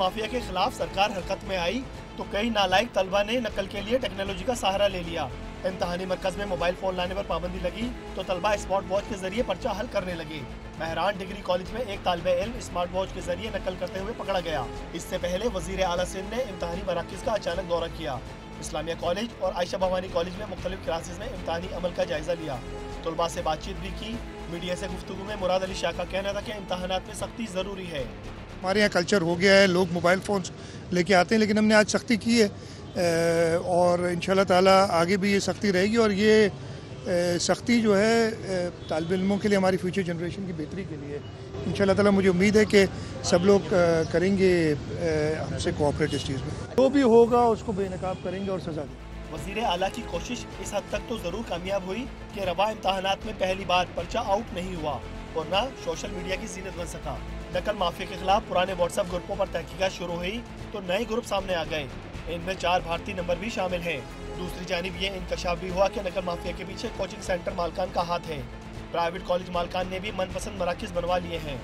Mafia के खिलाफ सरकार हरकत में आई तो कई नालायक तलबा ने नकल के लिए टेक्नोलॉजी का सहारा ले लिया। इम्तहानी मरकज में मोबाइल फोन लाने पर पाबंदी लगी तो तलबा स्मार्ट वॉच के जरिए पर्चा हल करने लगे। महरान डिग्री कॉलेज में एक तालिबे इल्म स्मार्ट वॉच के जरिए नकल करते हुए पकड़ा गया। इससे पहले वजीर आला सिंध ने इम्तहानी मराकज का अचानक दौरा किया। इस्लामिया कॉलेज और आयशा भवानी कॉलेज में मुख्तलिफ क्लासेज में इम्तहानी अमल का जायजा लिया। तलबा से बातचीत भी की। मीडिया से गुफ्तगू में मुराद अली शाह का कहना था कि इम्तहानात में सख्ती ज़रूरी है। हमारे यहाँ कल्चर हो गया है, लोग मोबाइल फ़ोन्स लेके आते हैं, लेकिन हमने आज सख्ती की है और इंशाल्लाह ताला आगे भी ये सख्ती रहेगी। और ये सख्ती जो है तालिब इल्मों के लिए, हमारी फ्यूचर जनरेशन की बेहतरी के लिए इंशाल्लाह ताला मुझे उम्मीद है कि सब लोग करेंगे हमसे कोऑपरेट इस चीज़ में। जो भी होगा उसको बेनकाब करेंगे और सज़ा देंगे। वज़ीर आला की कोशिश इस हद तक तो ज़रूर कामयाब हुई कि रवा इम्तहानात में पहली बार पर्चा आउट नहीं हुआ और न सोशल मीडिया की जीनत बन सका। नकल माफिया के खिलाफ पुराने व्हाट्सएप ग्रुपों पर तहकीकात शुरू हुई तो नए ग्रुप सामने आ गए। इनमें 4 भारतीय नंबर भी शामिल हैं। दूसरी जानिब ये इंकशाफ भी हुआ कि नकल माफिया के पीछे कोचिंग सेंटर मालकान का हाथ है। प्राइवेट कॉलेज मालकान ने भी मनपसंद मराकज़ बनवा लिए हैं।